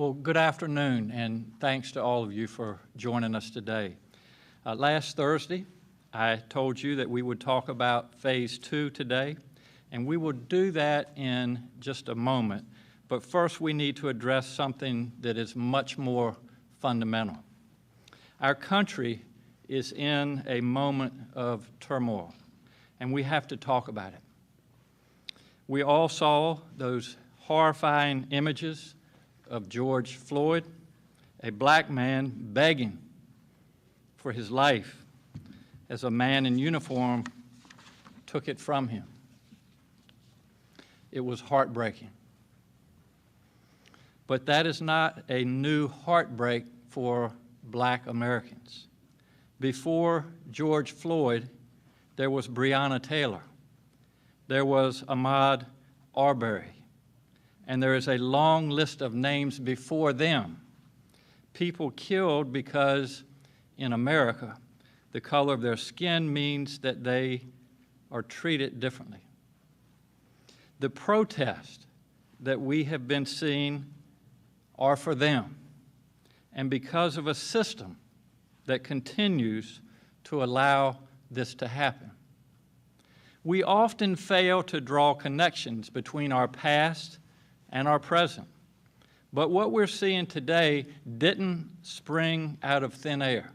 Well, good afternoon, and thanks to all of you for joining us today. Last Thursday, I told you that we would talk about Phase 2 today, and we will do that in just a moment. But first, we need to address something that is much more fundamental. Our country is in a moment of turmoil, and we have to talk about it. We all saw those horrifying images of George Floyd, a black man begging for his life as a man in uniform took it from him. It was heartbreaking. But that is not a new heartbreak for black Americans. Before George Floyd, there was Breonna Taylor. There was Ahmaud Arbery. And there is a long list of names before them. People killed because in America, the color of their skin means that they are treated differently. The protests that we have been seeing are for them, and because of a system that continues to allow this to happen. We often fail to draw connections between our past and our present. But what we're seeing today didn't spring out of thin air.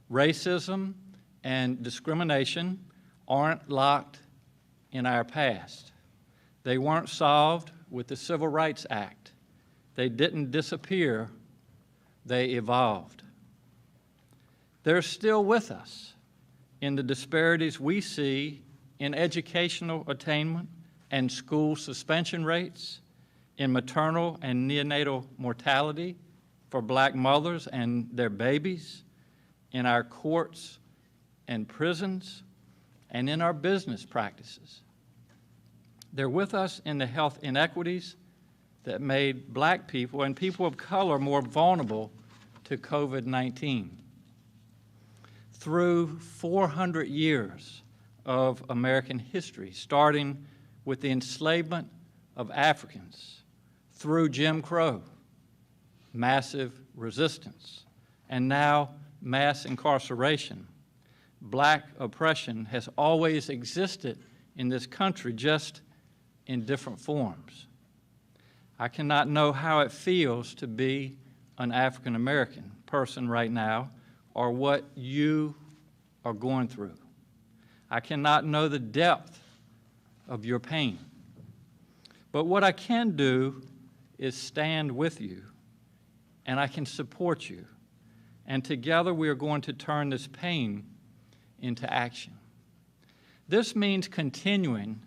Racism and discrimination aren't locked in our past. They weren't solved with the Civil Rights Act. They didn't disappear, they evolved. They're still with us in the disparities we see in educational attainment and school suspension rates, in maternal and neonatal mortality for black mothers and their babies, in our courts and prisons, and in our business practices. They're with us in the health inequities that made black people and people of color more vulnerable to COVID-19. Through 400 years of American history, starting with the enslavement of Africans, through Jim Crow, massive resistance, and now mass incarceration, black oppression has always existed in this country, just in different forms. I cannot know how it feels to be an African American person right now, or what you are going through. I cannot know the depth of your pain. But what I can do is stand with you, and I can support you. And together we are going to turn this pain into action. This means continuing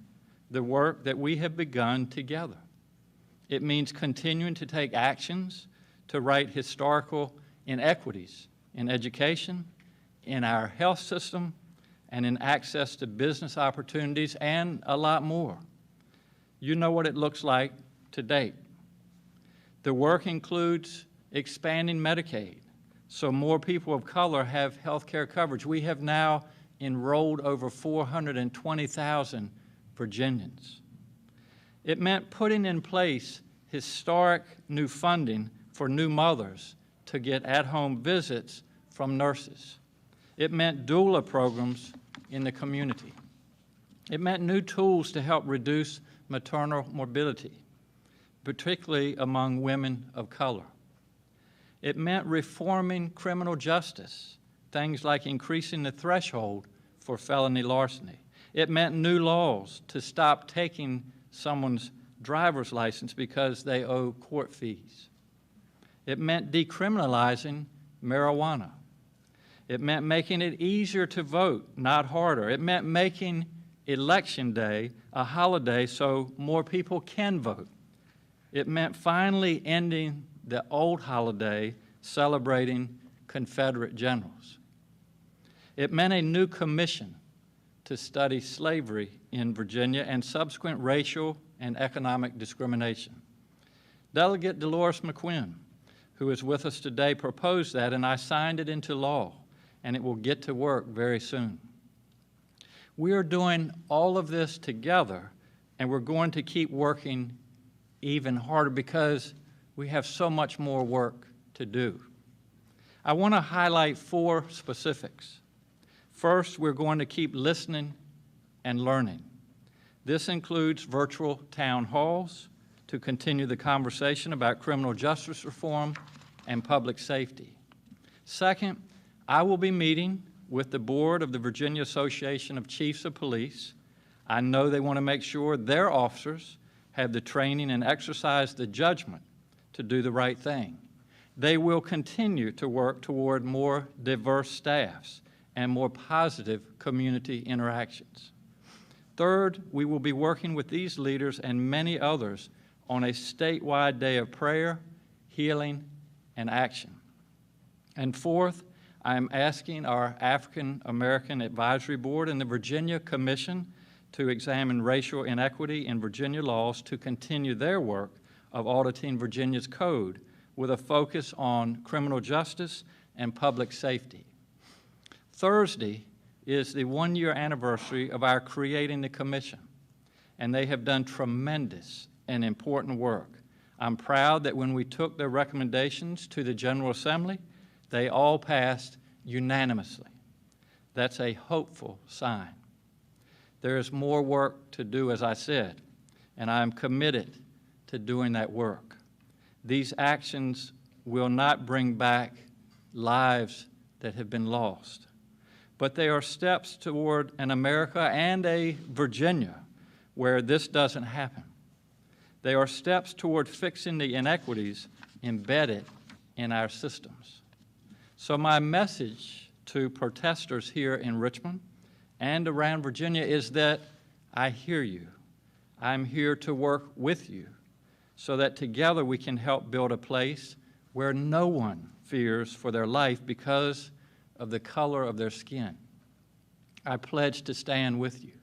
the work that we have begun together. It means continuing to take actions to right historical inequities in education, in our health system, and in access to business opportunities, and a lot more. You know what it looks like to date. The work includes expanding Medicaid, so more people of color have health care coverage. We have now enrolled over 420,000 Virginians. It meant putting in place historic new funding for new mothers to get at-home visits from nurses. It meant doula programs in the community. It meant new tools to help reduce maternal morbidity, particularly among women of color. It meant reforming criminal justice, things like increasing the threshold for felony larceny. It meant new laws to stop taking someone's driver's license because they owe court fees. It meant decriminalizing marijuana. It meant making it easier to vote, not harder. It meant making Election Day a holiday so more people can vote. It meant finally ending the old holiday celebrating Confederate generals. It meant a new commission to study slavery in Virginia and subsequent racial and economic discrimination. Delegate Dolores McQuinn, who is with us today, proposed that, and I signed it into law, and it will get to work very soon. We are doing all of this together, and we're going to keep working even harder because We have so much more work to do. I want to highlight 4 specifics. First, we're going to keep listening and learning. This includes virtual town halls to continue the conversation about criminal justice reform and public safety. Second, I will be meeting with the board of the Virginia Association of Chiefs of Police. I know they want to make sure their officers have the training and exercise the judgment to do the right thing. They will continue to work toward more diverse staffs and more positive community interactions. Third, we will be working with these leaders and many others on a statewide day of prayer, healing, and action. And fourth, I am asking our African American Advisory Board and the Virginia Commission to examine racial inequity in Virginia laws to continue their work of auditing Virginia's code with a focus on criminal justice and public safety. Thursday is the 1-year anniversary of our creating the commission, and they have done tremendous and important work. I'm proud that when we took their recommendations to the General Assembly, they all passed unanimously. That's a hopeful sign. There is more work to do, as I said, and I am committed to doing that work. These actions will not bring back lives that have been lost, but they are steps toward an America and a Virginia where this doesn't happen. They are steps toward fixing the inequities embedded in our systems. So my message to protesters here in Richmond and around Virginia is that I hear you. I'm here to work with you so that together we can help build a place where no one fears for their life because of the color of their skin. I pledge to stand with you.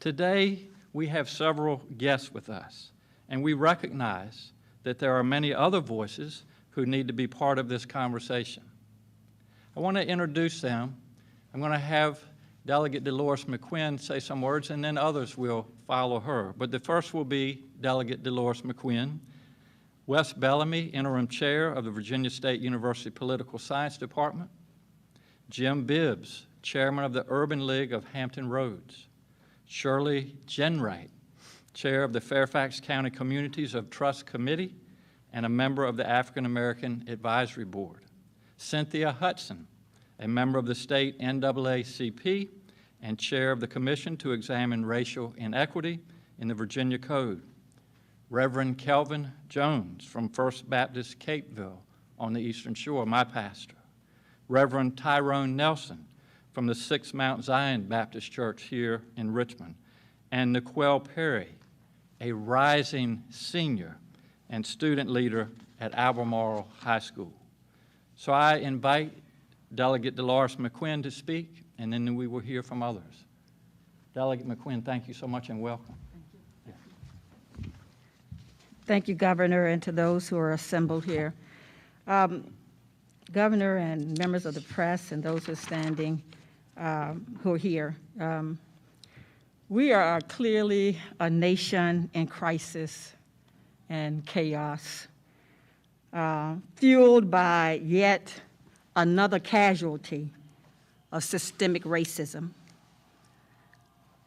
Today, we have several guests with us, and we recognize that there are many other voices who need to be part of this conversation. I want to introduce them. I'm going to have Delegate Dolores McQuinn say some words, and then others will follow her. But the first will be Delegate Dolores McQuinn. Wes Bellamy, Interim Chair of the Virginia State University Political Science Department. Jim Bibbs, Chairman of the Urban League of Hampton Roads. Shirley Jenwright, Chair of the Fairfax County Communities of Trust Committee and a member of the African American Advisory Board. Cynthia Hudson, a member of the state NAACP and chair of the Commission to Examine Racial Inequity in the Virginia Code. Reverend Kelvin Jones from First Baptist Capeville on the Eastern Shore, my pastor. Reverend Tyrone Nelson from the Six Mount Zion Baptist Church here in Richmond. And Niquel Perry, a rising senior and student leader at Albemarle High School. So I invite Delegate Dolores McQuinn to speak, and then we will hear from others. Delegate McQuinn, thank you so much and welcome. Thank you. Thank you, Governor, and to those who are assembled here. Governor and members of the press and those who are standing, who are here, we are clearly a nation in crisis and chaos, fueled by yet another casualty of systemic racism.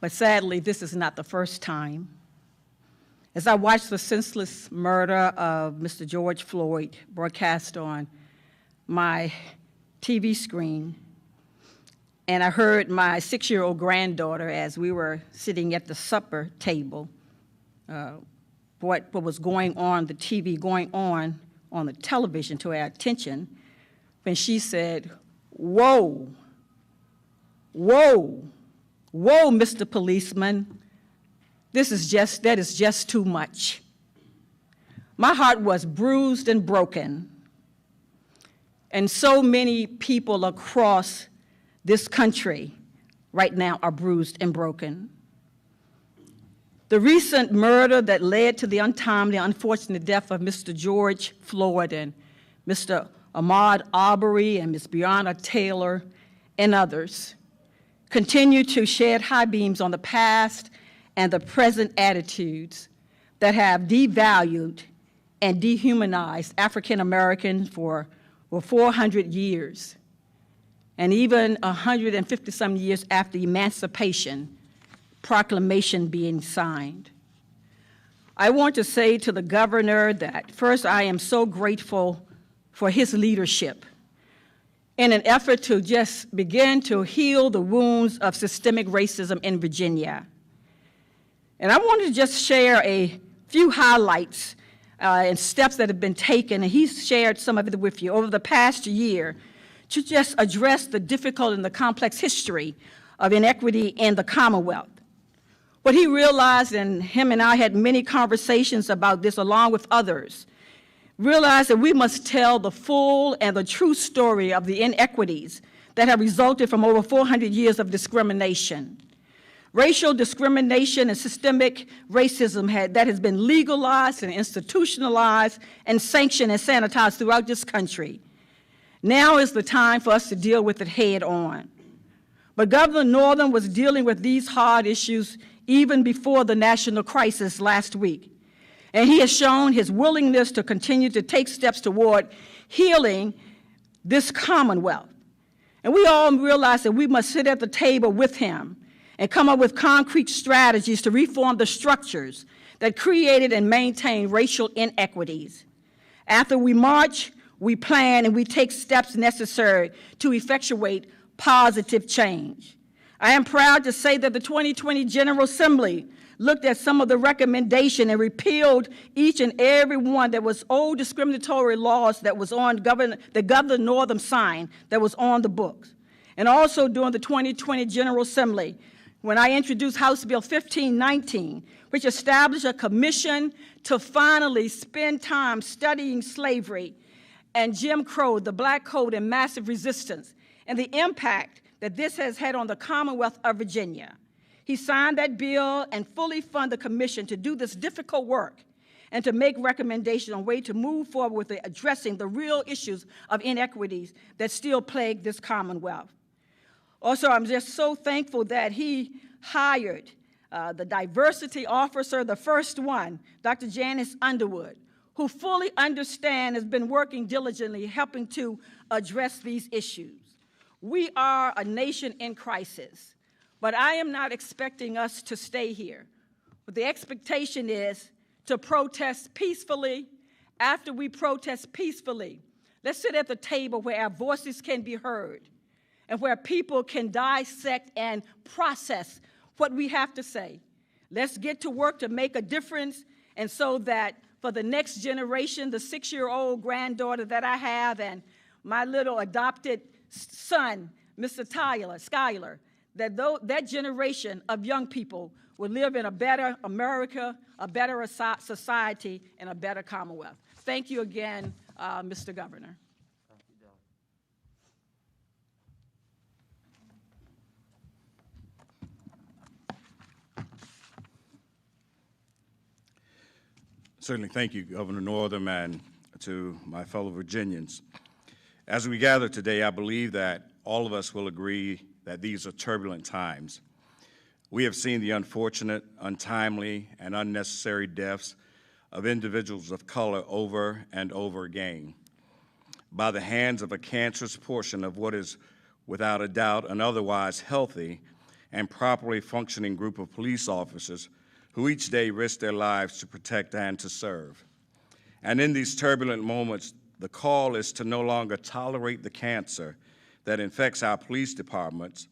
But sadly, this is not the first time. As I watched the senseless murder of Mr. George Floyd broadcast on my TV screen, and I heard my 6-year-old granddaughter, as we were sitting at the supper table, what was going on, the TV going on the television to our attention, when she said, "Whoa, whoa, whoa, Mr. Policeman, that is just too much." My heart was bruised and broken. And so many people across this country right now are bruised and broken. The recent murder that led to the untimely, unfortunate death of Mr. George Floyd and Mr. Ahmaud Arbery and Ms. Breonna Taylor and others continue to shed high beams on the past and the present attitudes that have devalued and dehumanized African Americans for 400 years, and even 150-some years after the Emancipation Proclamation being signed. I want to say to the governor that, first, I am so grateful for his leadership in an effort to just begin to heal the wounds of systemic racism in Virginia. And I wanted to just share a few highlights and steps that have been taken, and he's shared some of it with you over the past year to just address the difficult and the complex history of inequity in the Commonwealth. What he realized, and him and I had many conversations about this along with others, realized that we must tell the full and the true story of the inequities that have resulted from over 400 years of discrimination. Racial discrimination and systemic racism that has been legalized and institutionalized and sanctioned and sanitized throughout this country. Now is the time for us to deal with it head on. But Governor Northam was dealing with these hard issues even before the national crisis last week. And he has shown his willingness to continue to take steps toward healing this Commonwealth. And we all realize that we must sit at the table with him and come up with concrete strategies to reform the structures that created and maintain racial inequities. After we march, we plan, and we take steps necessary to effectuate positive change. I am proud to say that the 2020 General Assembly looked at some of the recommendation and repealed each and every one that was old discriminatory laws that was on the Governor Northam signed that was on the books. And also during the 2020 General Assembly, when I introduced House Bill 1519, which established a commission to finally spend time studying slavery and Jim Crow, the Black Code, and massive resistance, and the impact that this has had on the Commonwealth of Virginia. He signed that bill and fully funded the commission to do this difficult work and to make recommendations on a way to move forward with addressing the real issues of inequities that still plague this Commonwealth. Also, I'm just so thankful that he hired the diversity officer, the first one, Dr. Janice Underwood, who fully understands, has been working diligently, helping to address these issues. We are a nation in crisis, but I am not expecting us to stay here. But the expectation is to protest peacefully. After we protest peacefully, let's sit at the table where our voices can be heard and where people can dissect and process what we have to say. Let's get to work to make a difference, and so that for the next generation, the 6-year-old granddaughter that I have and my little adopted son, Mr. Skyler, that generation of young people will live in a better America, a better society, and a better Commonwealth. Thank you again, Mr. Governor. Certainly, thank you, Governor Northam, and to my fellow Virginians. As we gather today, I believe that all of us will agree that these are turbulent times. We have seen the unfortunate, untimely, and unnecessary deaths of individuals of color over and over again by the hands of a cancerous portion of what is, without a doubt, an otherwise healthy and properly functioning group of police officers who each day risk their lives to protect and to serve. And in these turbulent moments, the call is to no longer tolerate the cancer that infects our police departments,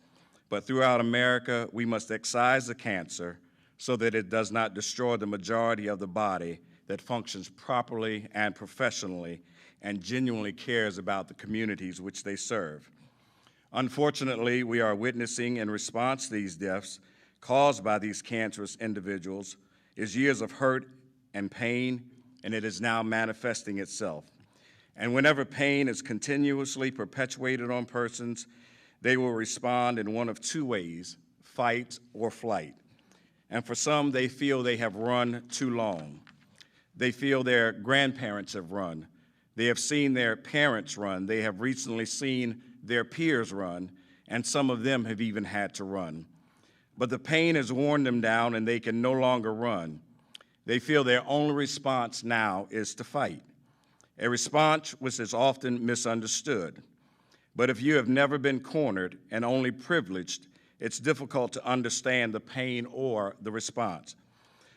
but throughout America, we must excise the cancer so that it does not destroy the majority of the body that functions properly and professionally and genuinely cares about the communities which they serve. Unfortunately, we are witnessing in response to these deaths caused by these cancerous individuals is years of hurt and pain, and it is now manifesting itself. And whenever pain is continuously perpetuated on persons, they will respond in one of two ways: fight or flight. And for some, they feel they have run too long. They feel their grandparents have run. They have seen their parents run. They have recently seen their peers run, and some of them have even had to run. But the pain has worn them down, and they can no longer run. They feel their only response now is to fight, a response which is often misunderstood. But if you have never been cornered and only privileged, it's difficult to understand the pain or the response.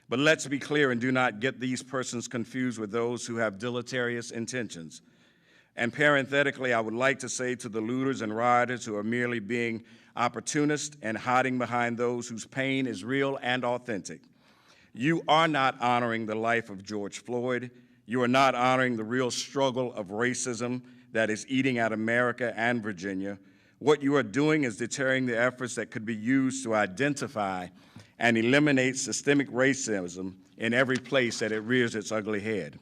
But let's be clear and do not get these persons confused with those who have deleterious intentions. And parenthetically, I would like to say to the looters and rioters who are merely being opportunists and hiding behind those whose pain is real and authentic, you are not honoring the life of George Floyd. You are not honoring the real struggle of racism that is eating at America and Virginia. What you are doing is deterring the efforts that could be used to identify and eliminate systemic racism in every place that it rears its ugly head.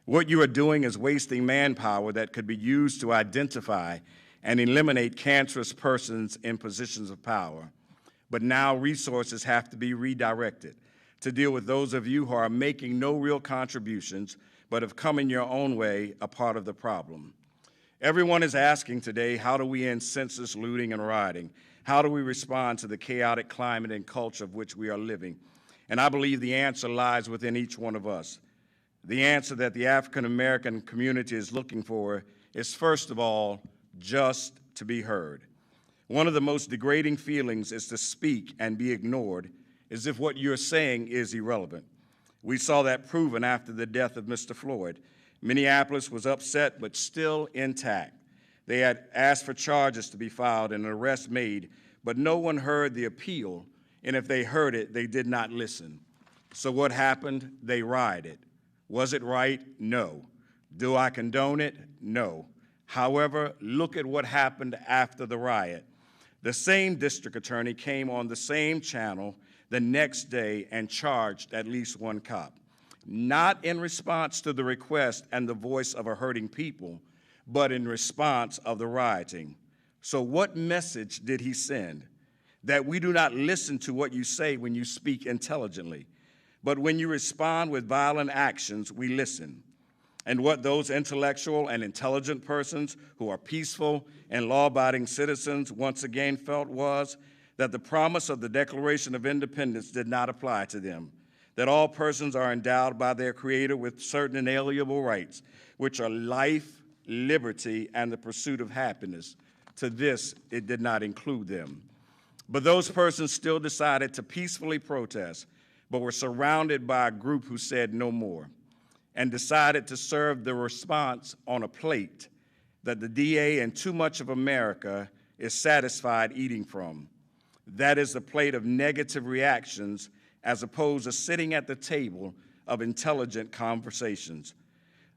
What you are doing is wasting manpower that could be used to identify and eliminate cancerous persons in positions of power. But now resources have to be redirected to deal with those of you who are making no real contributions but have come in your own way a part of the problem. Everyone is asking today, how do we end senseless looting and rioting? How do we respond to the chaotic climate and culture of which we are living? And I believe the answer lies within each one of us. The answer that the African American community is looking for is, first of all, just to be heard. One of the most degrading feelings is to speak and be ignored, as if what you're saying is irrelevant. We saw that proven after the death of Mr. Floyd. Minneapolis was upset but still intact. They had asked for charges to be filed and an arrest made, but no one heard the appeal, and if they heard it, they did not listen. So what happened? They rioted. Was it right? No. Do I condone it? No. However, look at what happened after the riot. The same district attorney came on the same channel the next day and charged at least one cop, not in response to the request and the voice of a hurting people, but in response of the rioting. So what message did he send? That we do not listen to what you say when you speak intelligently, but when you respond with violent actions, we listen. And what those intellectual and intelligent persons who are peaceful and law-abiding citizens once again felt was that the promise of the Declaration of Independence did not apply to them, that all persons are endowed by their Creator with certain inalienable rights, which are life, liberty, and the pursuit of happiness. To this, it did not include them. But those persons still decided to peacefully protest, but were surrounded by a group who said no more, and decided to serve the response on a plate that the DA and too much of America is satisfied eating from. That is the plate of negative reactions as opposed to sitting at the table of intelligent conversations.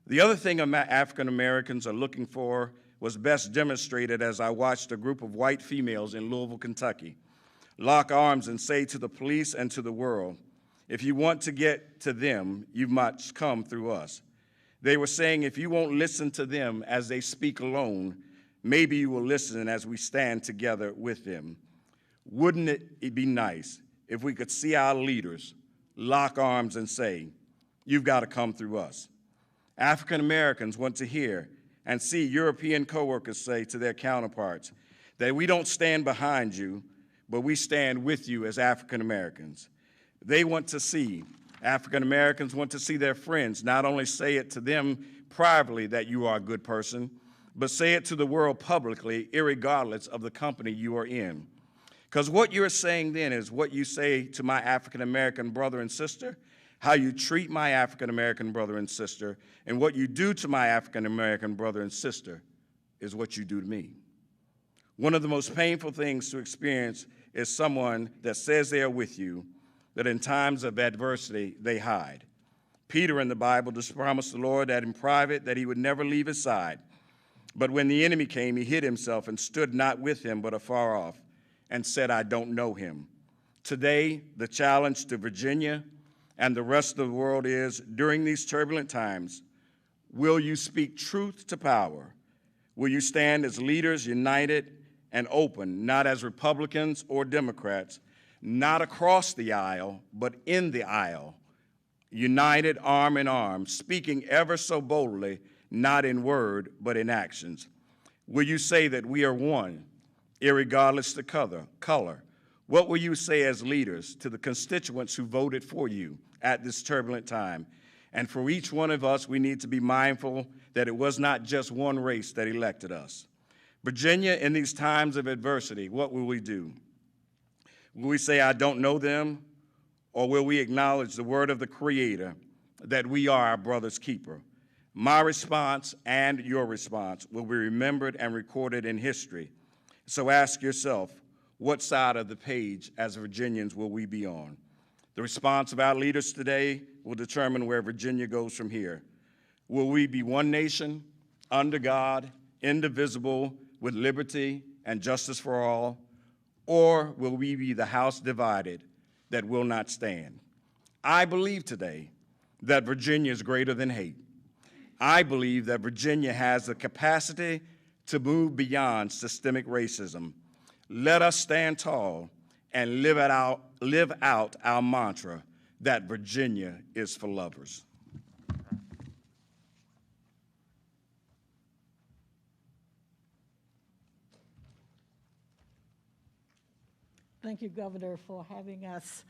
The other thing African Americans are looking for was best demonstrated as I watched a group of white females in Louisville, Kentucky, lock arms and say to the police and to the world, if you want to get to them, you must come through us. They were saying if you won't listen to them as they speak alone, maybe you will listen as we stand together with them. Wouldn't it be nice if we could see our leaders lock arms and say, you've got to come through us? African Americans want to hear and see European coworkers say to their counterparts that we don't stand behind you, but we stand with you as African Americans. They want to see, African Americans want to see their friends not only say it to them privately that you are a good person, but say it to the world publicly, irregardless of the company you are in. Because what you're saying then is what you say to my African American brother and sister, how you treat my African American brother and sister, and what you do to my African American brother and sister is what you do to me. One of the most painful things to experience is someone that says they are with you, that in times of adversity they hide. Peter in the Bible just promised the Lord that in private that he would never leave his side. But when the enemy came, he hid himself and stood not with him but afar off and said, I don't know him. Today, the challenge to Virginia and the rest of the world is, during these turbulent times, will you speak truth to power? Will you stand as leaders united and open, not as Republicans or Democrats, not across the aisle, but in the aisle, united arm in arm, speaking ever so boldly, not in word, but in actions? Will you say that we are one, irregardless of color? What will you say as leaders to the constituents who voted for you at this turbulent time? And for each one of us, we need to be mindful that it was not just one race that elected us. Virginia, in these times of adversity, what will we do? Will we say, I don't know them? Or will we acknowledge the word of the Creator that we are our brother's keeper? My response and your response will be remembered and recorded in history. So ask yourself, what side of the page as Virginians will we be on? The response of our leaders today will determine where Virginia goes from here. Will we be one nation, under God, indivisible, with liberty and justice for all? Or will we be the house divided that will not stand? I believe today that Virginia is greater than hate. I believe that Virginia has the capacity to move beyond systemic racism. Let us stand tall and live out our mantra that Virginia is for lovers. Thank you, Governor, for having us.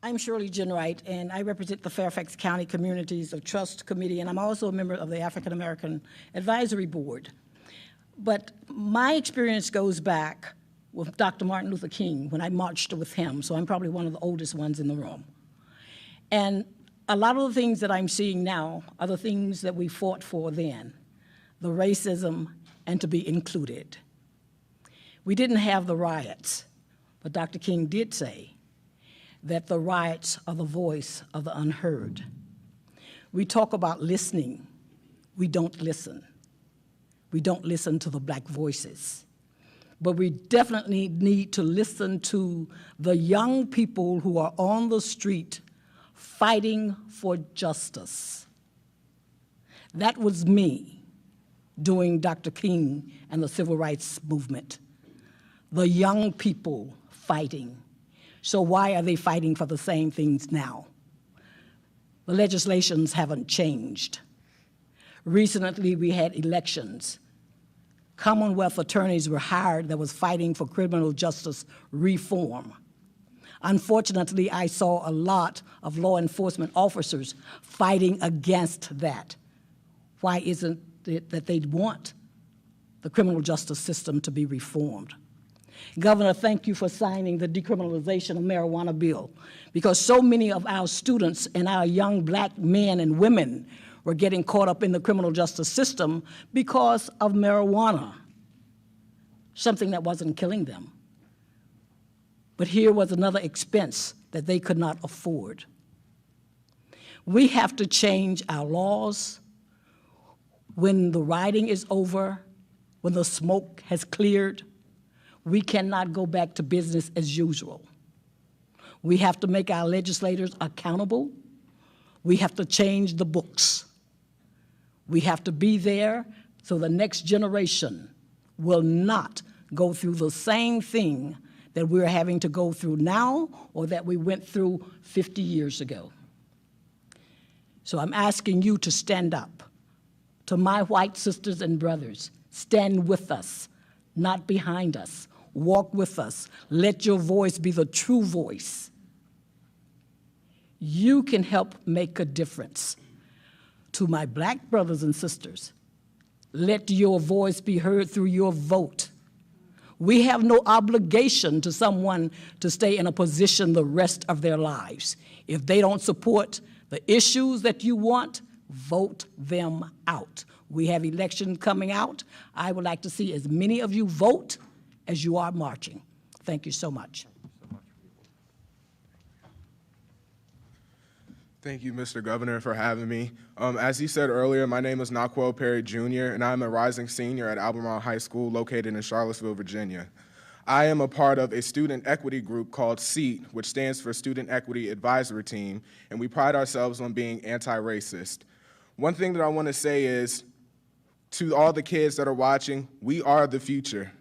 I'm Shirley Jenwright, and I represent the Fairfax County Communities of Trust Committee, and I'm also a member of the African American Advisory Board. But my experience goes back with Dr. Martin Luther King when I marched with him, so I'm probably one of the oldest ones in the room. And a lot of the things that I'm seeing now are the things that we fought for then, the racism and to be included. We didn't have the riots, but Dr. King did say that the riots are the voice of the unheard. We talk about listening. We don't listen. We don't listen to the black voices. But we definitely need to listen to the young people who are on the street fighting for justice. That was me during Dr. King and the Civil Rights Movement. The young people fighting. So why are they fighting for the same things now? The legislations haven't changed. Recently, we had elections. Commonwealth attorneys were hired that was fighting for criminal justice reform. Unfortunately, I saw a lot of law enforcement officers fighting against that. Why isn't it that they want the criminal justice system to be reformed? Governor, thank you for signing the decriminalization of marijuana bill, because so many of our students and our young black men and women were getting caught up in the criminal justice system because of marijuana, something that wasn't killing them. But here was another expense that they could not afford. We have to change our laws. When the rioting is over, when the smoke has cleared, we cannot go back to business as usual. We have to make our legislators accountable. We have to change the books. We have to be there so the next generation will not go through the same thing that we're having to go through now or that we went through 50 years ago. So I'm asking you to stand up. To my white sisters and brothers, stand with us, not behind us. Walk with us. Let your voice be the true voice. You can help make a difference. To my black brothers and sisters, let your voice be heard through your vote. We have no obligation to someone to stay in a position the rest of their lives. If they don't support the issues that you want, vote them out. We have elections coming out. I would like to see as many of you vote as you are marching. Thank you so much. Thank you, Mr. Governor, for having me. As he said earlier, my name is Naquel Perry Jr., and I'm a rising senior at Albemarle High School located in Charlottesville, Virginia. I am a part of a student equity group called SEAT, which stands for Student Equity Advisory Team, and we pride ourselves on being anti-racist. One thing that I want to say is, to all the kids that are watching, we are the future.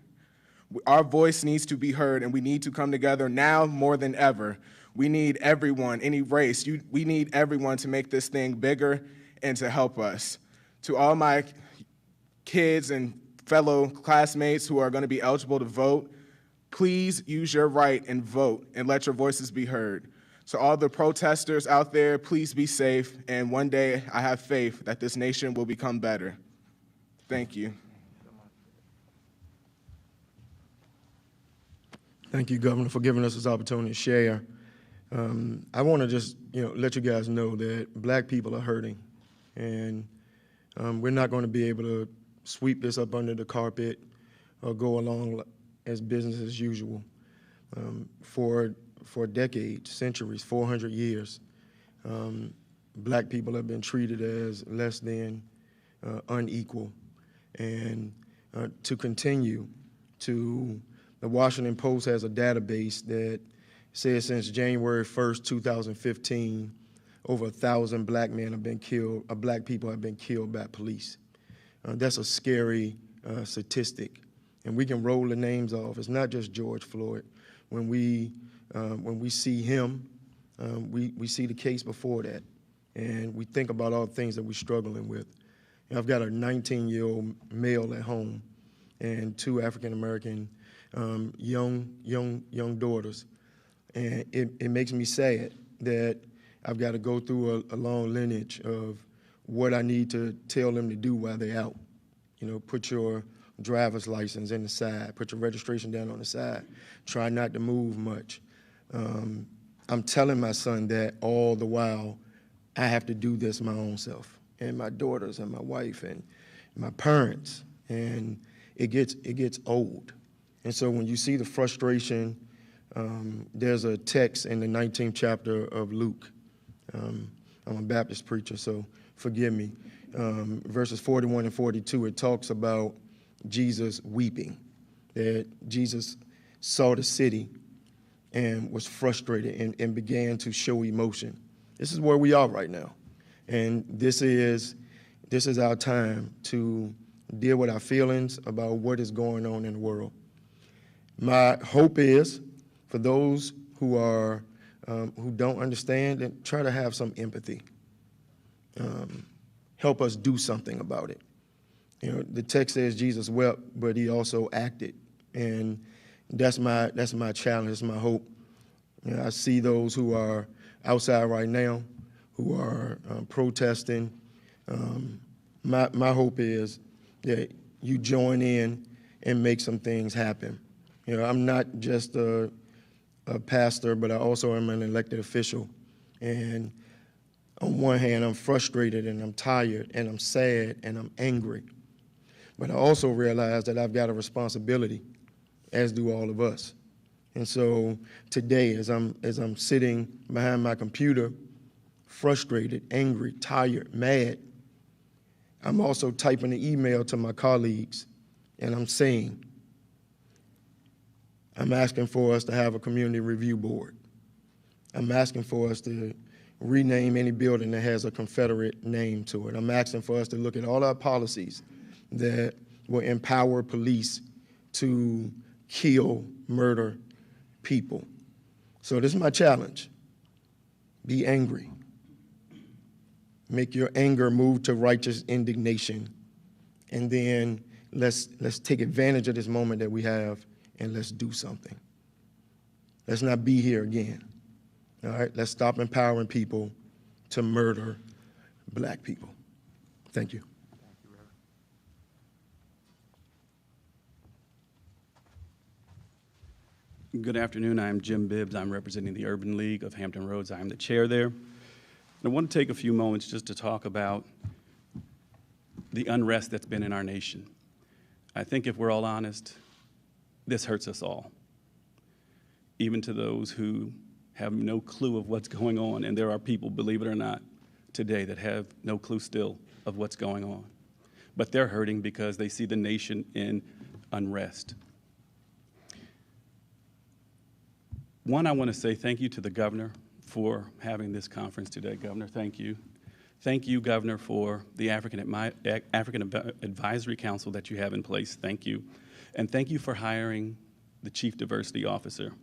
Our voice needs to be heard, and we need to come together now more than ever. We need everyone, any race, we need everyone to make this thing bigger and to help us. To all my kids and fellow classmates who are going to be eligible to vote, Please use your right and vote and let your voices be heard. So all the protesters out there, please be safe. And one day I have faith that this nation will become better. Thank you. Thank you, Governor, for giving us this opportunity to share. I want to just, let you guys know that black people are hurting, and we're not going to be able to sweep this up under the carpet or go along as business as usual. For decades, centuries, 400 years, black people have been treated as less than, unequal, and to continue to. The Washington Post has a database that says since January 1st, 2015, over 1,000 black men have been killed, black people have been killed by police. That's a scary statistic, and we can roll the names off. It's not just George Floyd. When we see him, we see the case before that, and we think about all the things that we're struggling with. I've got a 19-year-old male at home and 2 African-American young daughters, and it makes me sad that I've got to go through a long lineage of what I need to tell them to do while they're out. Put your driver's license in the side, put your registration down on the side, try not to move much. I'm telling my son that all the while I have to do this my own self, and my daughters and my wife and my parents, and it gets old. And so when you see the frustration, there's a text in the 19th chapter of Luke. I'm a Baptist preacher, so forgive me. Verses 41 and 42, it talks about Jesus weeping, that Jesus saw the city and was frustrated and began to show emotion. This is where we are right now. And this is our time to deal with our feelings about what is going on in the world. My hope is for those who don't understand, and try to have some empathy. Help us do something about it. The text says Jesus wept, but he also acted, and that's my challenge. That's my hope. I see those who are outside right now, who are protesting. My hope is that you join in and make some things happen. I'm not just a pastor, but I also am an elected official. And on one hand, I'm frustrated and I'm tired and I'm sad and I'm angry. But I also realize that I've got a responsibility, as do all of us. And so today, as I'm sitting behind my computer, frustrated, angry, tired, mad, I'm also typing an email to my colleagues, and I'm saying, I'm asking for us to have a community review board. I'm asking for us to rename any building that has a Confederate name to it. I'm asking for us to look at all our policies that will empower police to kill, murder people. So this is my challenge. Be angry. Make your anger move to righteous indignation. And then let's take advantage of this moment that we have, and let's do something. Let's not be here again. All right, let's stop empowering people to murder black people. Thank you. Good afternoon. I'm Jim Bibbs. I'm representing the Urban League of Hampton Roads. I'm the chair there. And I want to take a few moments just to talk about the unrest that's been in our nation. I think if we're all honest, this hurts us all, even to those who have no clue of what's going on. And there are people, believe it or not, today that have no clue still of what's going on. But they're hurting because they see the nation in unrest. One, I want to say thank you to the governor for having this conference today. Governor, thank you. Thank you, Governor, for the African Advisory Council that you have in place. Thank you. And thank you for hiring the Chief Diversity Officer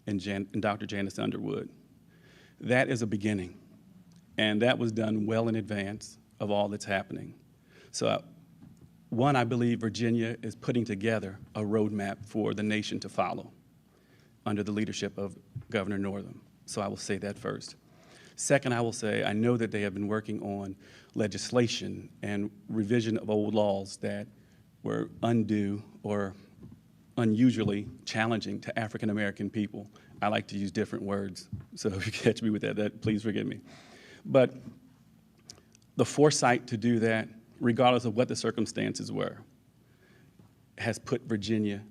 and Dr. Janice Underwood. That is a beginning, and that was done well in advance of all that's happening. So, one, I believe Virginia is putting together a roadmap for the nation to follow. under the leadership of Governor Northam. So I will say that first. Second, I will say I know that they have been working on legislation and revision of old laws that were undue or unusually challenging to African American people. I like to use different words, so if you catch me with that, please forgive me. But the foresight to do that, regardless of what the circumstances were, has put Virginia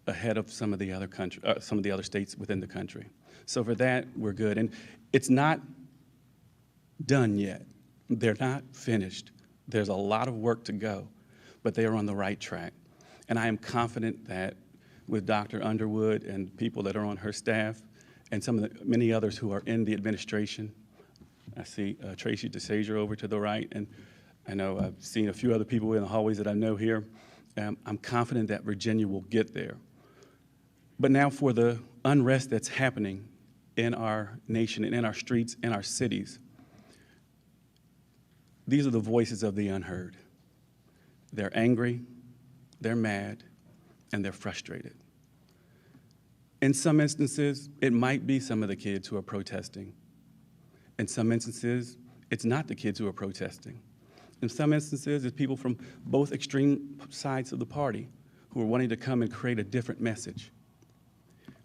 ahead of some of the other states within the country. So for that, we're good. And it's not done yet. They're not finished. There's a lot of work to go, but they are on the right track. And I am confident that with Dr. Underwood and people that are on her staff and some of the many others who are in the administration, I see Tracy DeSager over to the right, and I know I've seen a few other people in the hallways that I know here. I'm confident that Virginia will get there. But now for the unrest that's happening in our nation and in our streets and our cities, these are the voices of the unheard. They're angry, they're mad, and they're frustrated. In some instances, it might be some of the kids who are protesting. In some instances, it's not the kids who are protesting. In some instances, it's people from both extreme sides of the party who are wanting to come and create a different message.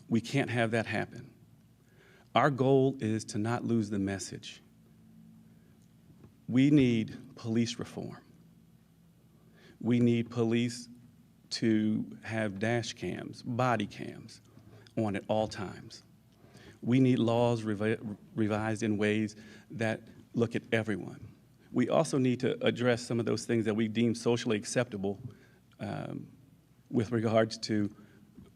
We can't have that happen. Our goal is to not lose the message. We need police reform. We need police to have dash cams, body cams on at all times. We need laws revised in ways that look at everyone. We also need to address some of those things that we deem socially acceptable with regards to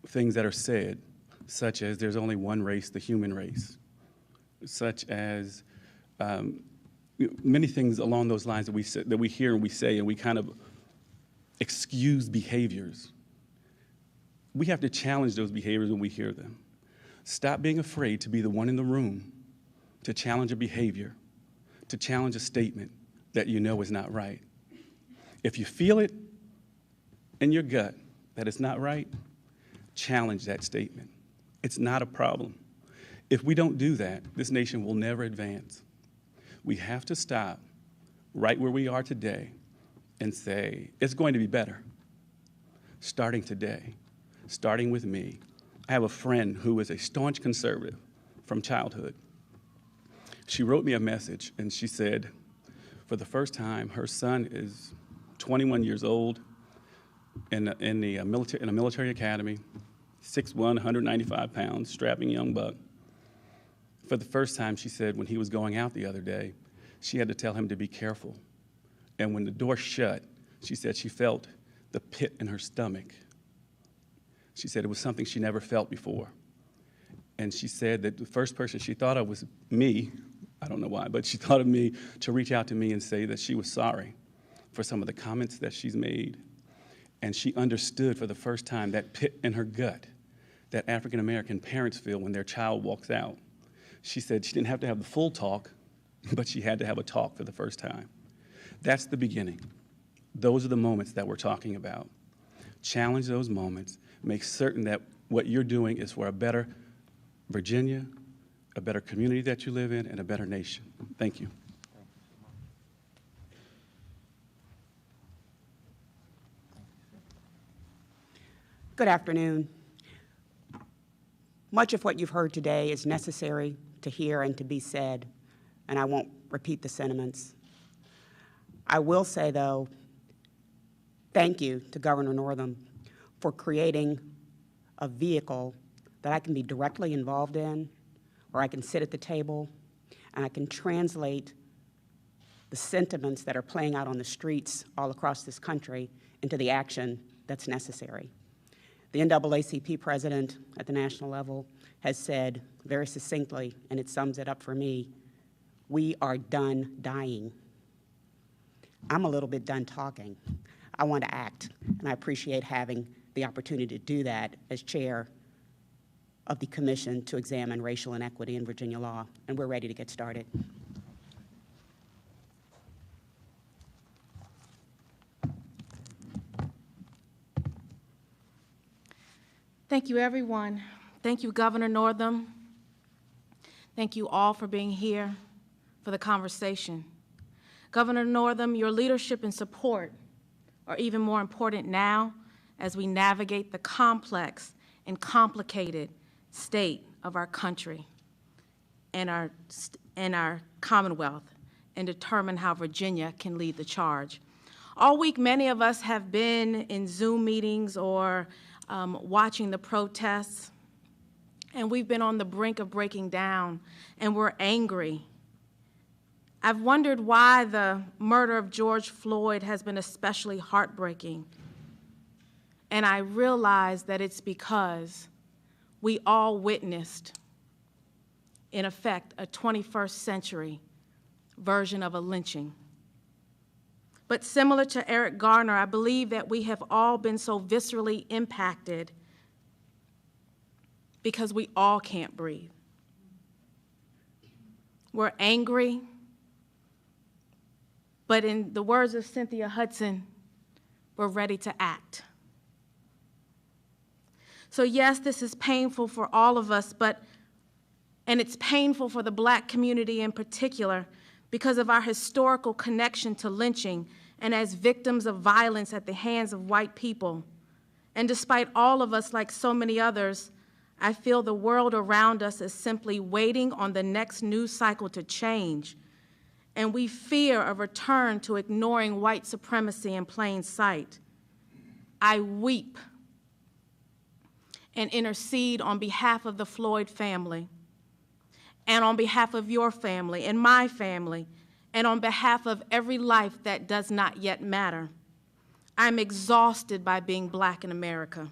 things that are said, such as there's only one race, the human race, such as many things along those lines that we hear and we say, and we kind of excuse behaviors. We have to challenge those behaviors when we hear them. Stop being afraid to be the one in the room to challenge a behavior, to challenge a statement that you know is not right. If you feel it in your gut that it's not right, challenge that statement. It's not a problem. If we don't do that, this nation will never advance. We have to stop right where we are today and say, it's going to be better, starting today, starting with me. I have a friend who is a staunch conservative from childhood. She wrote me a message, and she said, for the first time, her son is 21 years old in a military academy, 6'1", 195 pounds, strapping young buck. For the first time, she said, when he was going out the other day, she had to tell him to be careful. And when the door shut, she said she felt the pit in her stomach. She said it was something she never felt before. And she said that the first person she thought of was me. I don't know why, but she thought of me to reach out to me and say that she was sorry for some of the comments that she's made. And she understood for the first time that pit in her gut that African-American parents feel when their child walks out. She said she didn't have to have the full talk, but she had to have a talk for the first time. That's the beginning. Those are the moments that we're talking about. Challenge those moments. Make certain that what you're doing is for a better Virginia, a better community that you live in, and a better nation. Thank you. Good afternoon. Much of what you've heard today is necessary to hear and to be said, and I won't repeat the sentiments. I will say, though, thank you to Governor Northam for creating a vehicle that I can be directly involved in, where I can sit at the table and I can translate the sentiments that are playing out on the streets all across this country into the action that's necessary. The NAACP president at the national level has said very succinctly, and it sums it up for me, we are done dying. I'm a little bit done talking. I want to act, and I appreciate having the opportunity to do that as chair of the Commission to Examine Racial Inequity in Virginia Law, and we're ready to get started. Thank you, everyone. Thank you, Governor Northam. Thank you all for being here for the conversation. Governor Northam, your leadership and support are even more important now as we navigate the complex and complicated state of our country and our Commonwealth, and determine how Virginia can lead the charge. All week, many of us have been in Zoom meetings or watching the protests, and we've been on the brink of breaking down, and we're angry. I've wondered why the murder of George Floyd has been especially heartbreaking. And I realize that it's because we all witnessed, in effect, a 21st century version of a lynching. But similar to Eric Garner, I believe that we have all been so viscerally impacted because we all can't breathe. We're angry, but in the words of Cynthia Hudson, we're ready to act. So yes, this is painful for all of us, and it's painful for the Black community in particular because of our historical connection to lynching and as victims of violence at the hands of white people. And despite all of us, like so many others, I feel the world around us is simply waiting on the next news cycle to change, and we fear a return to ignoring white supremacy in plain sight. I weep and intercede on behalf of the Floyd family, and on behalf of your family and my family, and on behalf of every life that does not yet matter. I'm exhausted by being Black in America.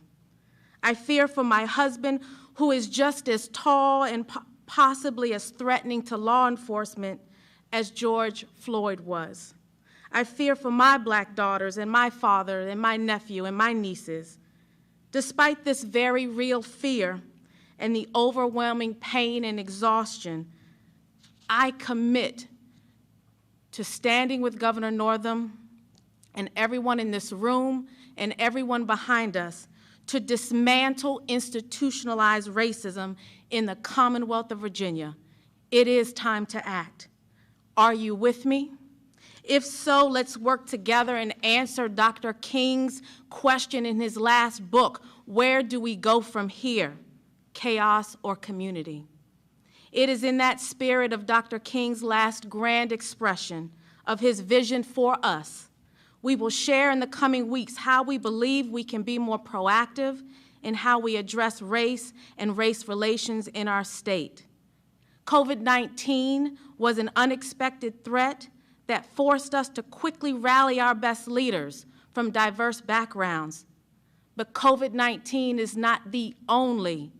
I fear for my husband, who is just as tall and possibly as threatening to law enforcement as George Floyd was. I fear for my Black daughters and my father and my nephew and my nieces. Despite this very real fear and the overwhelming pain and exhaustion, I commit to standing with Governor Northam and everyone in this room and everyone behind us to dismantle institutionalized racism in the Commonwealth of Virginia. It is time to act. Are you with me? If so, let's work together and answer Dr. King's question in his last book, where do we go from here, chaos or community? It is in that spirit of Dr. King's last grand expression of his vision for us. We will share in the coming weeks how we believe we can be more proactive in how we address race and race relations in our state. COVID-19 was an unexpected threat that forced us to quickly rally our best leaders from diverse backgrounds. But COVID-19 is not the only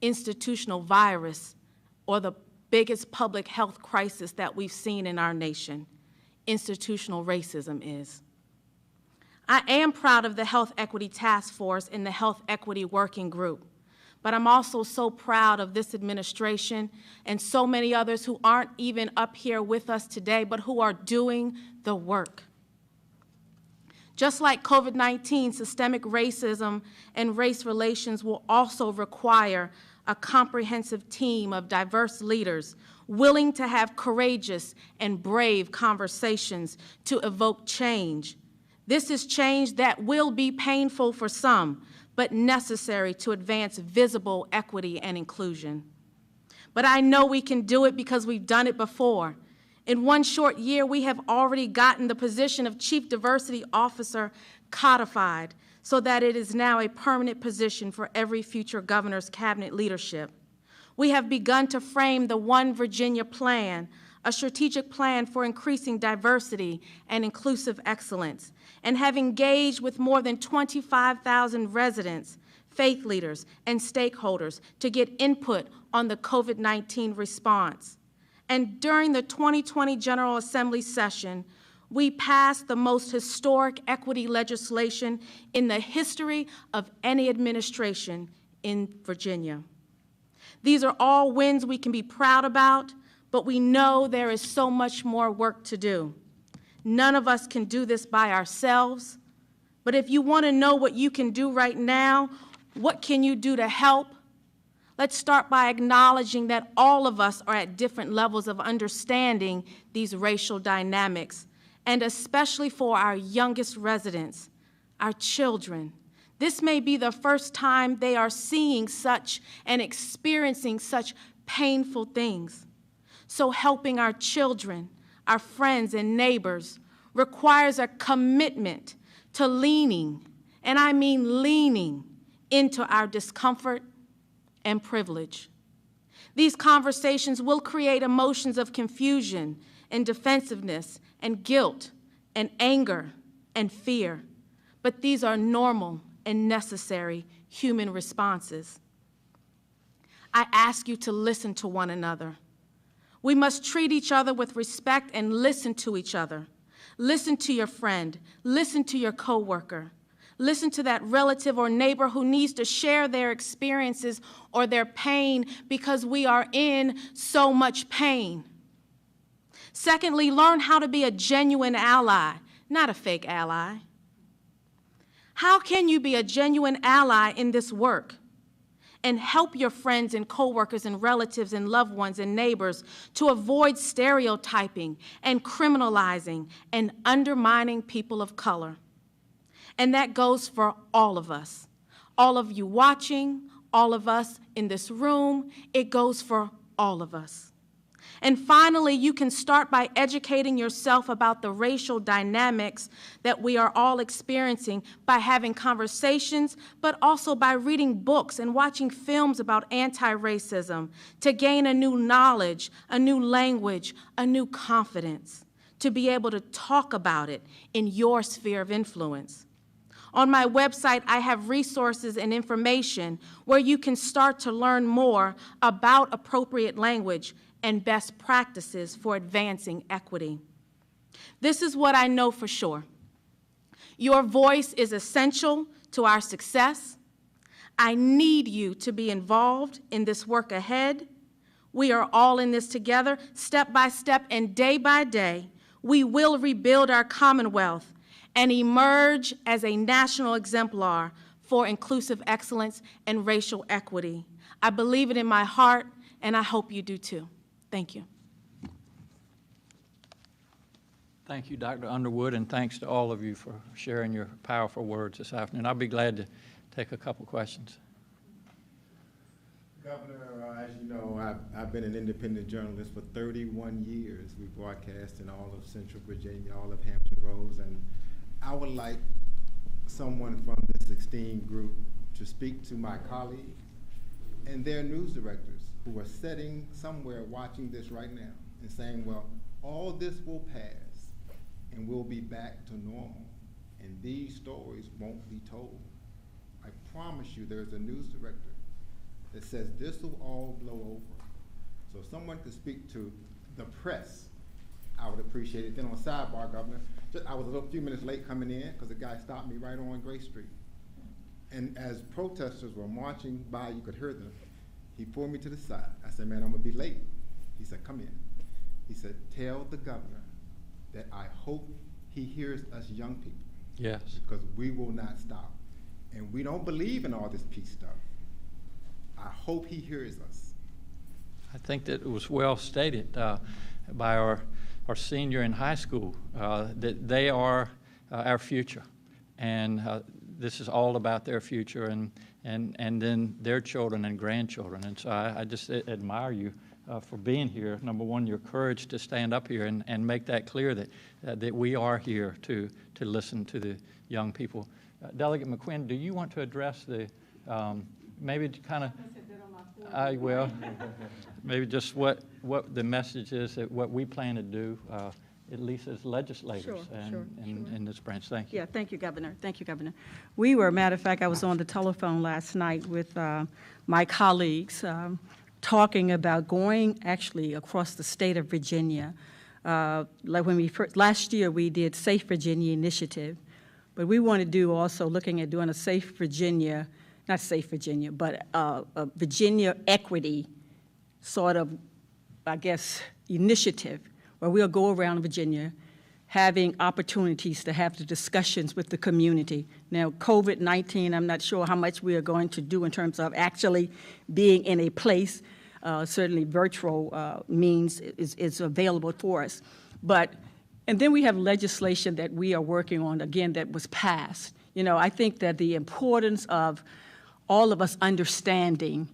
institutional virus or the biggest public health crisis that we've seen in our nation. Institutional racism is. I am proud of the Health Equity Task Force and the Health Equity Working Group, but I'm also so proud of this administration and so many others who aren't even up here with us today, but who are doing the work. Just like COVID-19, systemic racism and race relations will also require a comprehensive team of diverse leaders willing to have courageous and brave conversations to evoke change. This is change that will be painful for some, but necessary to advance visible equity and inclusion. But I know we can do it because we've done it before. In one short year, we have already gotten the position of Chief Diversity Officer codified so that it is now a permanent position for every future governor's cabinet leadership. We have begun to frame the One Virginia Plan, a strategic plan for increasing diversity and inclusive excellence, and have engaged with more than 25,000 residents, faith leaders, and stakeholders to get input on the COVID-19 response. And during the 2020 General Assembly session, we passed the most historic equity legislation in the history of any administration in Virginia. These are all wins we can be proud about, but we know there is so much more work to do. None of us can do this by ourselves, but if you want to know what you can do right now, what can you do to help? Let's start by acknowledging that all of us are at different levels of understanding these racial dynamics, and especially for our youngest residents, our children. This may be the first time they are seeing such and experiencing such painful things. So helping our children, our friends and neighbors requires a commitment to leaning, and I mean leaning, into our discomfort and privilege. These conversations will create emotions of confusion and defensiveness and guilt and anger and fear, but these are normal and necessary human responses. I ask you to listen to one another. We must treat each other with respect and listen to each other. Listen to your friend, listen to your coworker. Listen to that relative or neighbor who needs to share their experiences or their pain because we are in so much pain. Secondly, learn how to be a genuine ally, not a fake ally. How can you be a genuine ally in this work and help your friends and coworkers and relatives and loved ones and neighbors to avoid stereotyping and criminalizing and undermining people of color? And that goes for all of us. All of you watching, all of us in this room, it goes for all of us. And finally, you can start by educating yourself about the racial dynamics that we are all experiencing by having conversations, but also by reading books and watching films about anti-racism to gain a new knowledge, a new language, a new confidence, to be able to talk about it in your sphere of influence. On my website, I have resources and information where you can start to learn more about appropriate language and best practices for advancing equity. This is what I know for sure. Your voice is essential to our success. I need you to be involved in this work ahead. We are all in this together, step by step and day by day. We will rebuild our Commonwealth and emerge as a national exemplar for inclusive excellence and racial equity. I believe it in my heart, and I hope you do too. Thank you. Thank you, Dr. Underwood, and thanks to all of you for sharing your powerful words this afternoon. I'll be glad to take a couple questions. Governor, as you know, I've been an independent journalist for 31 years. We broadcast in all of Central Virginia, all of Hampton Roads, and I would like someone from this esteemed group to speak to my colleagues and their news directors who are sitting somewhere watching this right now and saying, well, all this will pass and we'll be back to normal, and these stories won't be told. I promise you there's a news director that says this will all blow over. So if someone could speak to the press, I would appreciate it. Then on sidebar, Governor, I was a few minutes late coming in because the guy stopped me right on Gray Street. And as protesters were marching by, you could hear them. He pulled me to the side. I said, man, I'm gonna be late. He said, come in. He said, tell the governor that I hope he hears us young people. Yes. Because we will not stop. And we don't believe in all this peace stuff. I hope he hears us. I think that it was well stated by our senior in high school, that they are our future. And this is all about their future and then their children and grandchildren. And so I just admire you for being here. Number one, your courage to stand up here and make that clear that we are here to listen to the young people. Delegate McQuinn, do you want to address the, maybe kind of, I will, maybe just what the message is, that what we plan to do, at least as legislators in this branch. Thank you. Yeah, thank you, Governor. Thank you, Governor. We were, matter of fact, I was on the telephone last night with my colleagues talking about going actually across the state of Virginia. Like when we last year we did Safe Virginia Initiative, but we want to do also looking at doing a Safe Virginia, not Safe Virginia, but a Virginia equity sort of, I guess, initiative where we'll go around Virginia having opportunities to have the discussions with the community. Now, COVID-19, I'm not sure how much we are going to do in terms of actually being in a place. Certainly virtual means is available for us. And then we have legislation that we are working on, again, that was passed. You know, I think that the importance of all of us understanding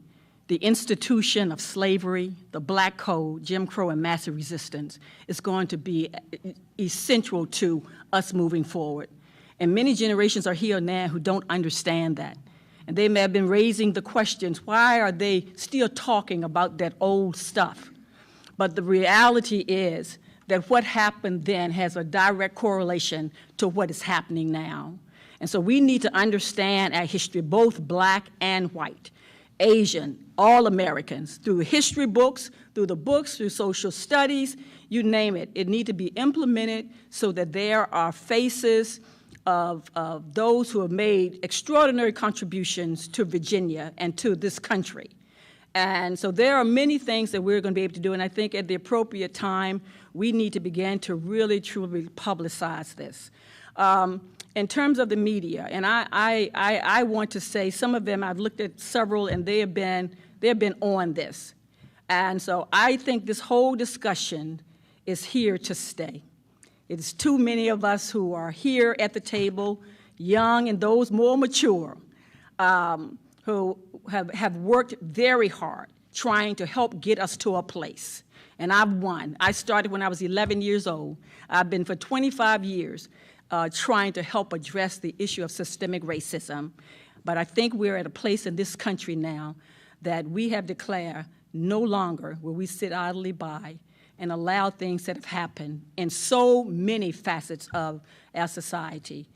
the institution of slavery, the Black Code, Jim Crow, and massive resistance is going to be essential to us moving forward. And many generations are here now who don't understand that. And they may have been raising the questions, why are they still talking about that old stuff? But the reality is that what happened then has a direct correlation to what is happening now. And so we need to understand our history, both Black and white, Asian, all Americans, through history books, through social studies, you name it. It needs to be implemented so that there are faces of those who have made extraordinary contributions to Virginia and to this country. And so there are many things that we're going to be able to do, and I think at the appropriate time, we need to begin to really, truly publicize this. In terms of the media, and I want to say some of them, I've looked at several, and they have been on this. And so I think this whole discussion is here to stay. It is too many of us who are here at the table, young and those more mature, who have worked very hard trying to help get us to a place. And I've won. I started when I was 11 years old. I've been for 25 years trying to help address the issue of systemic racism. But I think we're at a place in this country now that we have declared no longer will we sit idly by and allow things that have happened in so many facets of our society.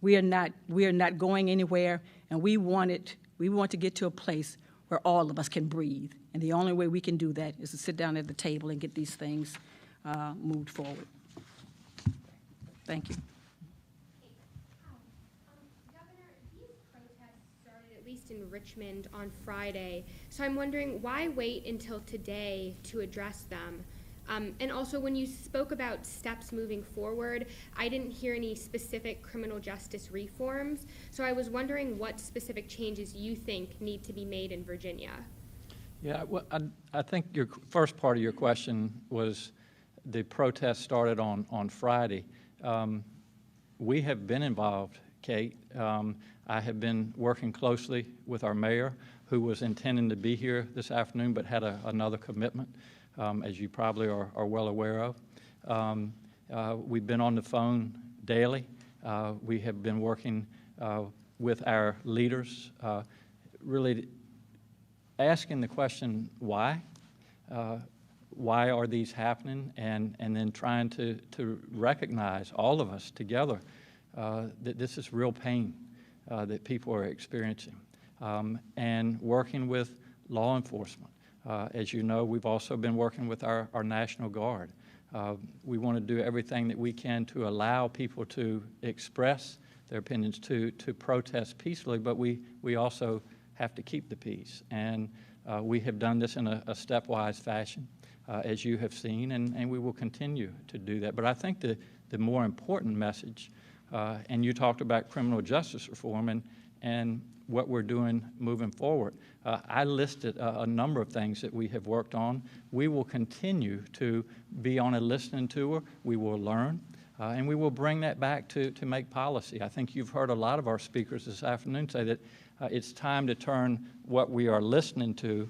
We are not going anywhere, and we want to get to a place where all of us can breathe. And the only way we can do that is to sit down at the table and get these things moved forward. Thank you. Governor, these protests started at least in Richmond on Friday, so I'm wondering why wait until today to address them? And also, when you spoke about steps moving forward, I didn't hear any specific criminal justice reforms, so I was wondering what specific changes you think need to be made in Virginia. Yeah, well, I think your first part of your question was the protest started on Friday. We have been involved, Kate. I have been working closely with our mayor, who was intending to be here this afternoon but had another commitment, as you probably are well aware of. We've been on the phone daily. We have been working with our leaders, really asking the question, why? Why are these happening? And then trying to recognize, all of us together, that this is real pain that people are experiencing. And working with law enforcement. As you know, we've also been working with our National Guard. We want to do everything that we can to allow people to express their opinions, to protest peacefully, but we also have to keep the peace. And we have done this in a stepwise fashion, as you have seen, and we will continue to do that. But I think the more important message, and you talked about criminal justice reform and what we're doing moving forward. I listed a number of things that we have worked on. We will continue to be on a listening tour. We will learn, and we will bring that back to make policy. I think you've heard a lot of our speakers this afternoon say that it's time to turn what we are listening to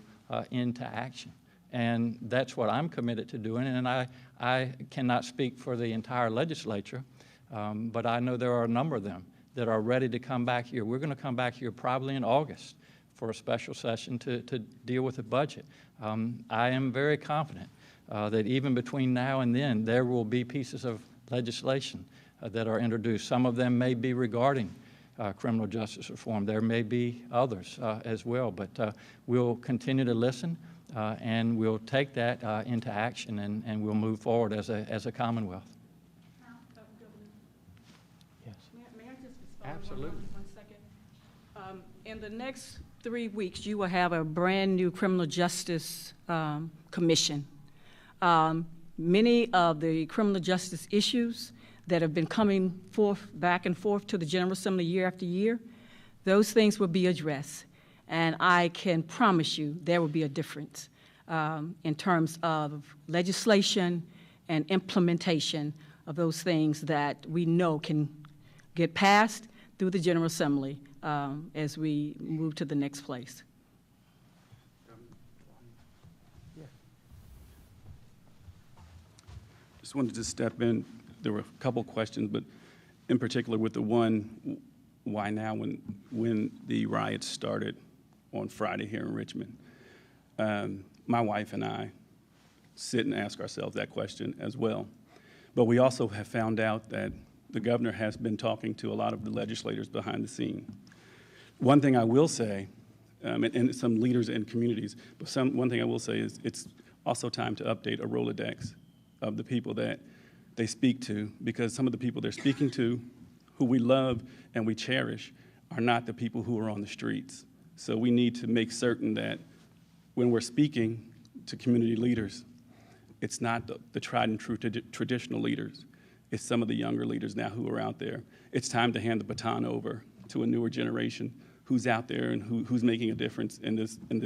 into action. And that's what I'm committed to doing, and I cannot speak for the entire legislature, but I know there are a number of them that are ready to come back here. We're going to come back here probably in August for a special session to deal with the budget. I am very confident that even between now and then, there will be pieces of legislation that are introduced. Some of them may be regarding criminal justice reform. There may be others as well, but we'll continue to listen and we'll take that into action and we'll move forward as a Commonwealth. May I just respond? Absolutely. One second. In the next 3 weeks, you will have a brand new criminal justice commission. Many of the criminal justice issues that have been coming forth, back and forth to the General Assembly year after year, those things will be addressed. And I can promise you there will be a difference in terms of legislation and implementation of those things that we know can get passed through the General Assembly as we move to the next place. Just wanted to step in. There were a couple questions, but in particular with the one, why now when the riots started on Friday here in Richmond. My wife and I sit and ask ourselves that question as well. But we also have found out that the governor has been talking to a lot of the legislators behind the scene. One thing I will say, and some leaders in communities, but one thing I will say is it's also time to update a Rolodex of the people that they speak to, because some of the people they're speaking to, who we love and we cherish, are not the people who are on the streets. So we need to make certain that when we're speaking to community leaders, it's not the tried and true traditional leaders. It's some of the younger leaders now who are out there. It's time to hand the baton over to a newer generation who's out there and who's making a difference in this, and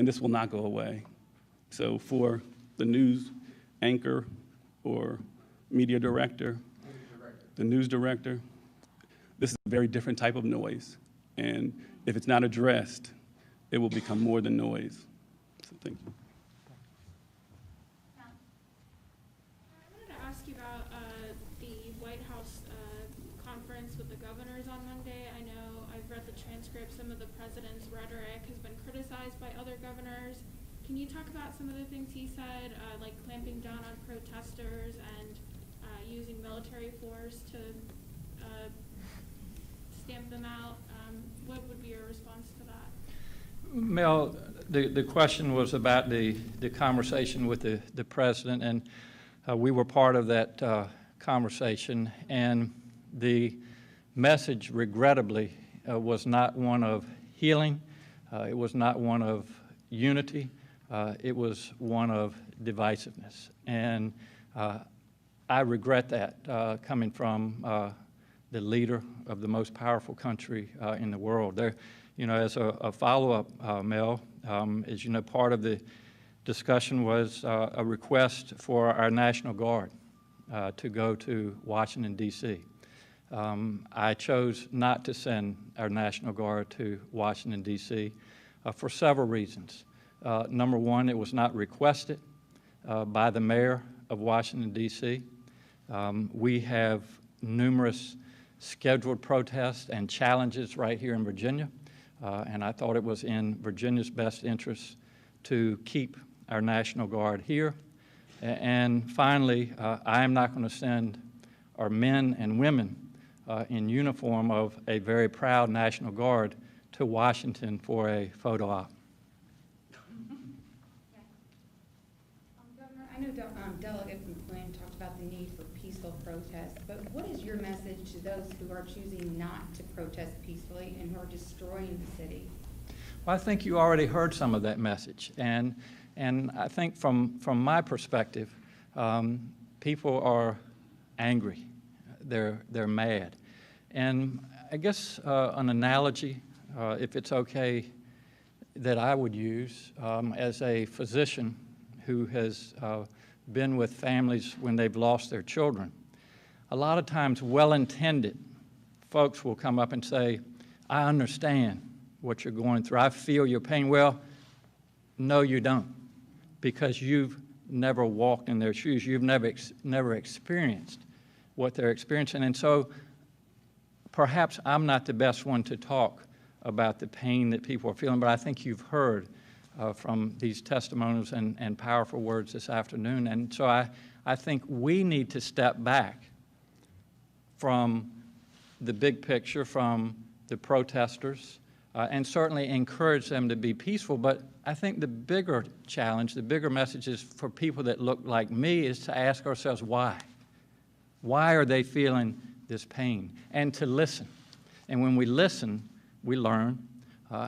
this will not go away. So for the news anchor or media director, the news director, this is a very different type of noise. And if it's not addressed, it will become more than noise. So thank you. I wanted to ask you about the White House conference with the governors on Monday. I know I've read the transcript. Some of the president's rhetoric has been criticized by other governors. Can you talk about some of the things he said, like clamping down on protesters and using military force to stamp them out? What would be your response to that? Mel, the question was about the conversation with the president, and we were part of that conversation, and the message, regrettably, was not one of healing. It was not one of unity. It was one of divisiveness. And I regret that coming from the leader of the most powerful country in the world. There, you know, as a follow-up, Mel, as you know, part of the discussion was a request for our National Guard to go to Washington, D.C. I chose not to send our National Guard to Washington, D.C. For several reasons. Number one, it was not requested by the mayor of Washington, D.C. We have numerous scheduled protests and challenges right here in Virginia, and I thought it was in Virginia's best interest to keep our National Guard here. And finally, I am not going to send our men and women in uniform of a very proud National Guard to Washington for a photo op. Governor, I know Delegate McQuinn talked about the need for peaceful protest, but what is your message to those who are choosing not to protest peacefully and who are destroying the city? Well, I think you already heard some of that message, and I think from my perspective, people are angry. They're mad, and I guess an analogy, if it's okay, that I would use as a physician who has been with families when they've lost their children. A lot of times, well-intended folks will come up and say, I understand what you're going through. I feel your pain. Well, no, you don't, because you've never walked in their shoes. You've never experienced what they're experiencing. And so perhaps I'm not the best one to talk about the pain that people are feeling, but I think you've heard from these testimonials and powerful words this afternoon. And so I think we need to step back from the big picture, from the protesters, and certainly encourage them to be peaceful. But I think the bigger challenge, the bigger message is for people that look like me is to ask ourselves why. Why are they feeling this pain? And to listen. And when we listen, we learn.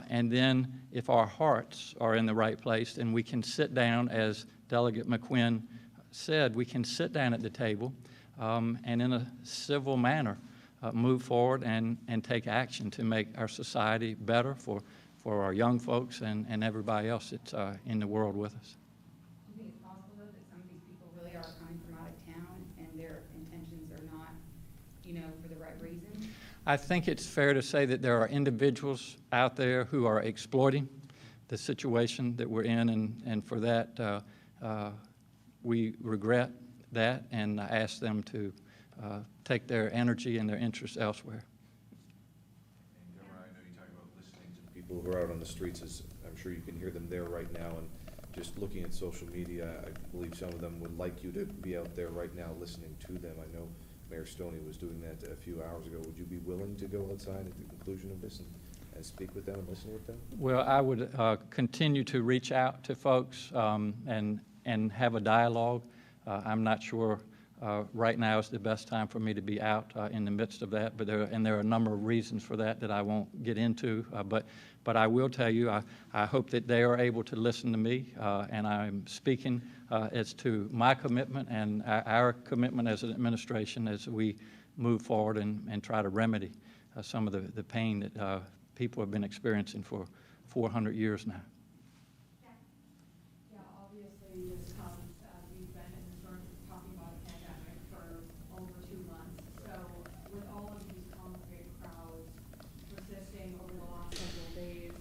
And then if our hearts are in the right place, then we can sit down, as Delegate McQuinn said, we can sit down at the table and in a civil manner move forward and take action to make our society better for our young folks and everybody else that's in the world with us. Do you think it's possible, though, that some of these people really are coming from out of town and their intentions are not, for the right reason? I think it's fair to say that there are individuals out there who are exploiting the situation that we're in, and for that, we regret that and ask them to take their energy and their interests elsewhere. And Governor, I know you talk about listening to people who are out on the streets, as I'm sure you can hear them there right now, and just looking at social media, I believe some of them would like you to be out there right now listening to them. I know Mayor Stoney was doing that a few hours ago. Would you be willing to go outside at the conclusion of this and speak with them and listen with them? Well, I would continue to reach out to folks and have a dialogue. I'm not sure right now is the best time for me to be out in the midst of that, but there are a number of reasons for that I won't get into. But I will tell you, I hope that they are able to listen to me, and I'm speaking as to my commitment and our commitment as an administration as we move forward and try to remedy some of the pain that people have been experiencing for 400 years now. Yeah, obviously this comes as we've been in the sort of talking about a pandemic for over 2 months. So with all of these congregated crowds persisting over the last several days,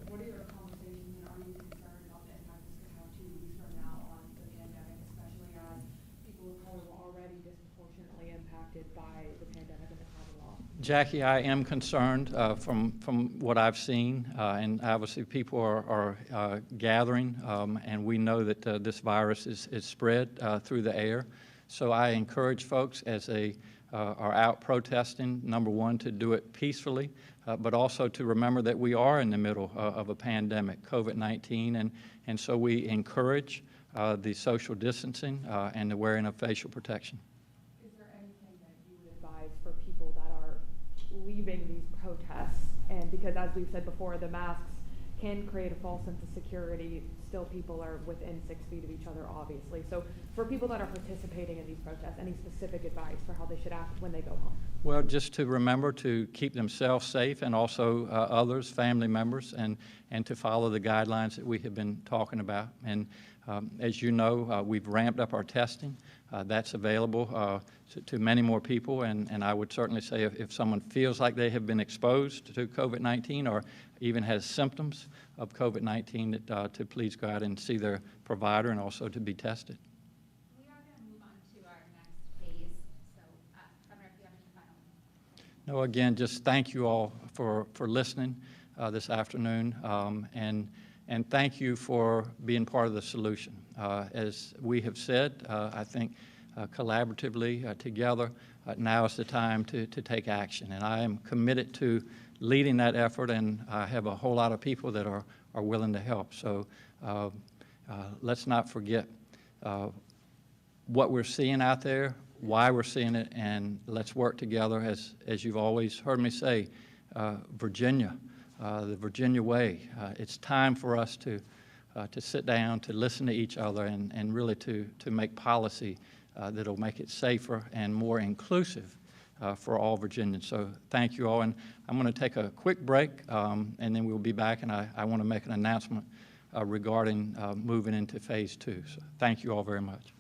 what are your conversations and are you concerned about the impact this could have 2 weeks from now on the pandemic, especially as people of color were already disproportionately impacted by the pandemic and the Commonwealth? Jackie, I am concerned from what I've seen, and obviously people are gathering, and we know that this virus is spread through the air. So I encourage folks as they are out protesting, number one, to do it peacefully, but also to remember that we are in the middle of a pandemic, COVID-19, and so we encourage the social distancing and the wearing of facial protection. For people that are leaving these protests, and because as we've said before, the masks can create a false sense of security, still people are within 6 feet of each other, obviously. So for people that are participating in these protests, any specific advice for how they should act when they go home? Well, just to remember to keep themselves safe and also others, family members, and to follow the guidelines that we have been talking about. And as you know, we've ramped up our testing. That's available to many more people, and I would certainly say if someone feels like they have been exposed to COVID-19 or even has symptoms of COVID-19, to please go out and see their provider and also to be tested. We are going to move on to our next phase, so Governor, if you have any final. No, again, just thank you all for listening this afternoon, and thank you for being part of the solution. As we have said, I think collaboratively together, now is the time to take action. And I am committed to leading that effort, and I have a whole lot of people that are willing to help. So let's not forget what we're seeing out there, why we're seeing it, and let's work together, as you've always heard me say, Virginia. The Virginia way. It's time for us to sit down, to listen to each other, and really to make policy that'll make it safer and more inclusive for all Virginians. So thank you all, and I'm going to take a quick break, and then we'll be back, and I want to make an announcement regarding moving into phase 2. So thank you all very much.